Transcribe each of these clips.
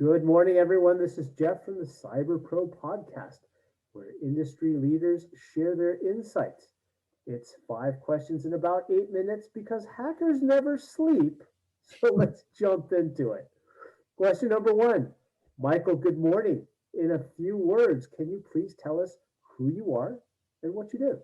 Good morning, everyone. This is Jeff from the Cyber Pro podcast, where industry leaders share their insights. It's 5 questions in about 8 minutes because hackers never sleep. So let's jump into it. Question number one. Michael, good morning. In a few words, can you please tell us who you are and what you do?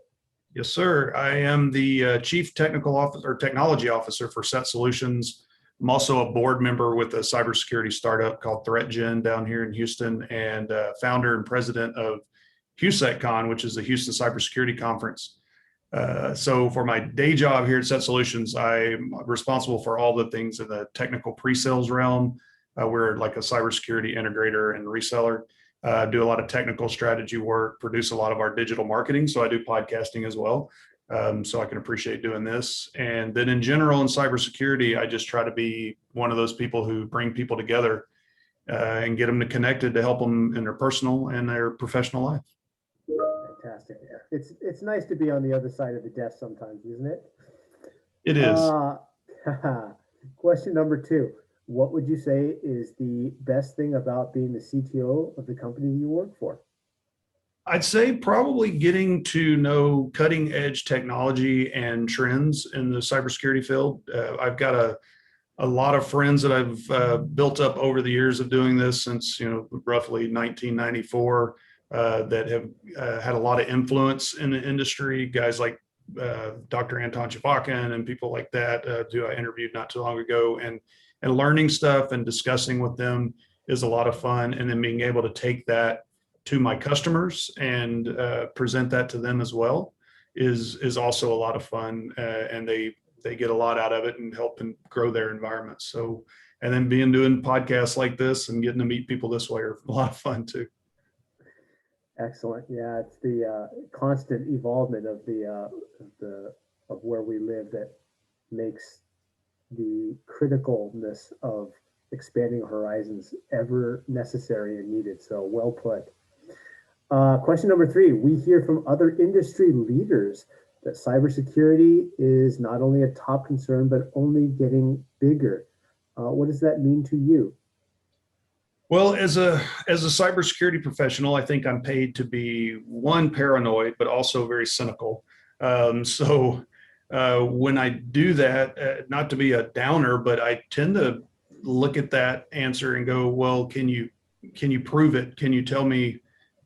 Yes, sir. I am the Chief Technical Officer or Technology Officer for Set Solutions. I'm also a board member with a cybersecurity startup called ThreatGen down here in Houston, and founder and president of HusecCon, which is the Houston Cybersecurity Conference. So for my day job here at Set Solutions, I'm responsible for all the things in the technical pre-sales realm. We're like a cybersecurity integrator and reseller. Do a lot of technical strategy work, produce a lot of our digital marketing. So I do podcasting as well. So I can appreciate doing this. And then in general, in cybersecurity, I just try to be one of those people who bring people together and get them connected to help them in their personal and their professional life. Fantastic. It's nice to be on the other side of the desk sometimes, isn't it? It is. Question number two. What would you say is the best thing about being the CTO of the company you work for? I'd say probably getting to know cutting edge technology and trends in the cybersecurity field. I've got a lot of friends that I've built up over the years of doing this since, roughly 1994 that have had a lot of influence in the industry. Guys like Dr. Anton Chavakin and people like that who I interviewed not too long ago, and learning stuff and discussing with them is a lot of fun. And then being able to take that to my customers and present that to them as well is also a lot of fun. And they get a lot out of it and help and grow their environment. So, and then doing podcasts like this and getting to meet people this way are a lot of fun too. Excellent. Yeah, it's the constant evolvement of of where we live that makes the criticalness of expanding horizons ever necessary and needed. So well put. Question number three. We hear from other industry leaders that cybersecurity is not only a top concern, but only getting bigger. What does that mean to you? Well, as a cybersecurity professional, I think I'm paid to be one, paranoid, but also very cynical. When I do that, not to be a downer, but I tend to look at that answer and go, well, can you prove it? Can you tell me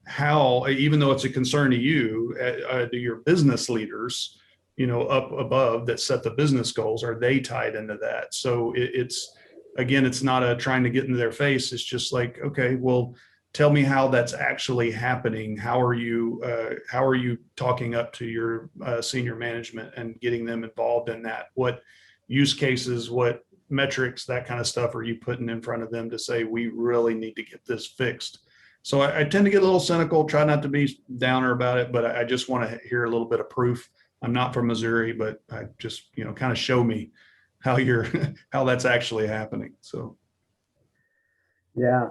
how, even though it's a concern to you, do your business leaders, up above that set the business goals, are they tied into that? So it's not trying to get into their face. It's just like, okay, well, tell me how that's actually happening. How are you talking up to your senior management and getting them involved in that? What use cases, what metrics, that kind of stuff are you putting in front of them to say, we really need to get this fixed? So I tend to get a little cynical, try not to be downer about it, but I just want to hear a little bit of proof. I'm not from Missouri, but I just, kind of show me how how that's actually happening. So. Yeah.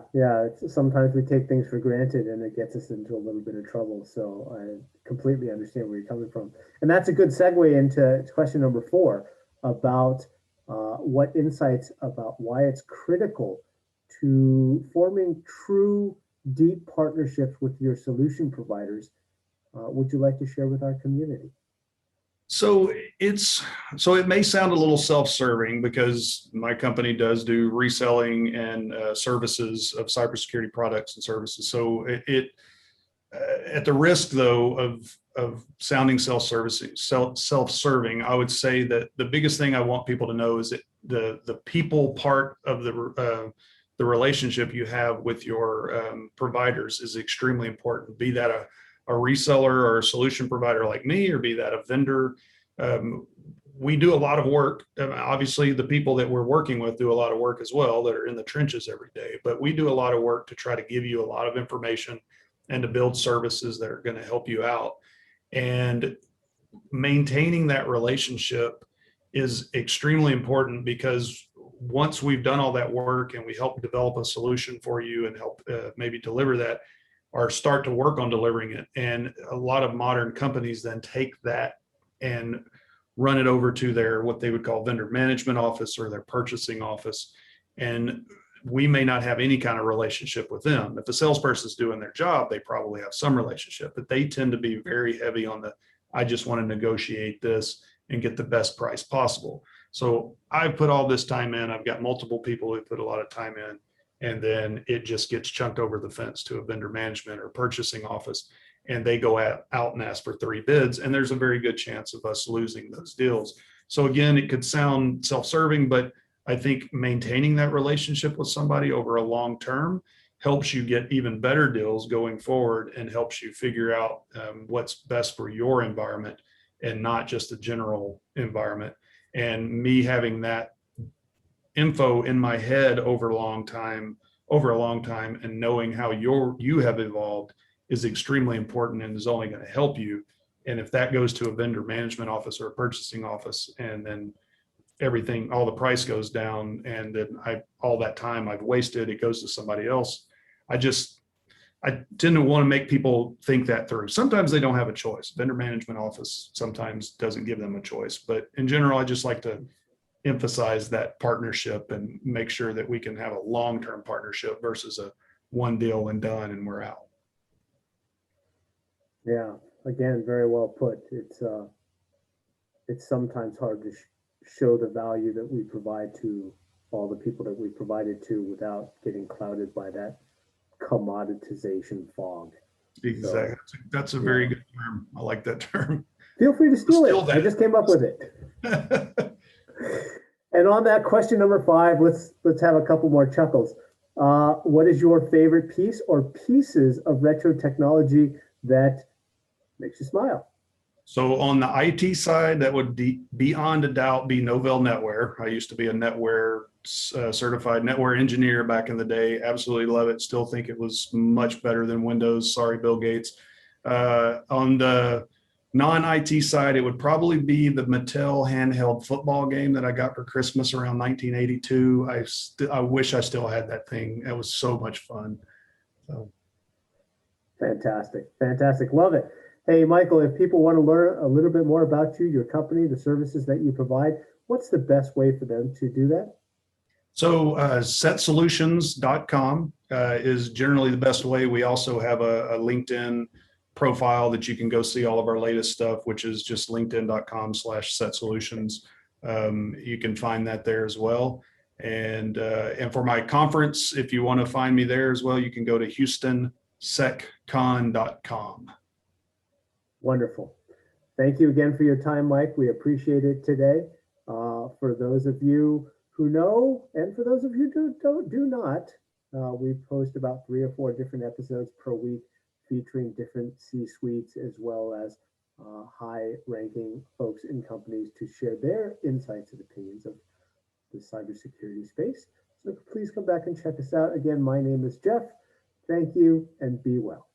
Sometimes we take things for granted and it gets us into a little bit of trouble. So I completely understand where you're coming from. And that's a good segue into question number four about what insights about why it's critical to forming true deep partnerships with your solution providers. Would you like to share with our community? So it may sound a little self-serving because my company does do reselling and services of cybersecurity products and services. So at the risk though of sounding self-serving, I would say that the biggest thing I want people to know is that the people part of the relationship you have with your providers is extremely important. Be that a reseller or a solution provider like me, or be that a vendor. We do a lot of work. Obviously, the people that we're working with do a lot of work as well that are in the trenches every day, but we do a lot of work to try to give you a lot of information and to build services that are going to help you out. And maintaining that relationship is extremely important, because once we've done all that work and we help develop a solution for you and help maybe deliver that, or start to work on delivering it. And a lot of modern companies then take that and run it over to their, what they would call vendor management office or their purchasing office. And we may not have any kind of relationship with them. If the salesperson's doing their job, they probably have some relationship, but they tend to be very heavy on the, I just want to negotiate this and get the best price possible. So I've put all this time in. I've got multiple people who put a lot of time in, and then it just gets chunked over the fence to a vendor management or purchasing office, and they go out and ask for 3 bids. And there's a very good chance of us losing those deals. So again, it could sound self-serving, but I think maintaining that relationship with somebody over a long term helps you get even better deals going forward and helps you figure out what's best for your environment and not just a general environment. And me having that info in my head over a long time, and knowing how you have evolved is extremely important and is only going to help you. And if that goes to a vendor management office or a purchasing office, and then everything, all the price goes down, and then all that time I've wasted, it goes to somebody else. I tend to want to make people think that through. Sometimes they don't have a choice. Vendor management office sometimes doesn't give them a choice, but in general, I just like to emphasize that partnership and make sure that we can have a long-term partnership versus a one deal and done and we're out. Yeah, again, very well put. It's sometimes hard to show the value that we provide to all the people that we provide it to without getting clouded by that commoditization fog. Exactly. So, that's a very good term. I like that term. Feel free to steal it. I just came up with it. And on that, question number 5, let's have a couple more chuckles. What is your favorite piece or pieces of retro technology that makes you smile? So on the IT side, that would beyond a doubt be Novell NetWare. I used to be a NetWare certified NetWare engineer back in the day. Absolutely love it. Still think it was much better than Windows. Sorry, Bill Gates. On the non-IT side, it would probably be the Mattel handheld football game that I got for Christmas around 1982. I wish I still had that thing. It was so much fun. So. Fantastic. Love it. Hey, Michael, if people want to learn a little bit more about you, your company, the services that you provide, what's the best way for them to do that? So setsolutions.com is generally the best way. We also have a LinkedIn profile that you can go see all of our latest stuff, which is just linkedin.com/setsolutions. You can find that there as well. And for my conference, if you want to find me there as well, you can go to HoustonSecCon.com. Wonderful. Thank you again for your time, Mike. We appreciate it today. For those of you who know, and for those of you who do not, we post about 3 or 4 different episodes per week featuring different C-suites as well as high-ranking folks in companies to share their insights and opinions of the cybersecurity space. So please come back and check us out. Again, my name is Jeff. Thank you and be well.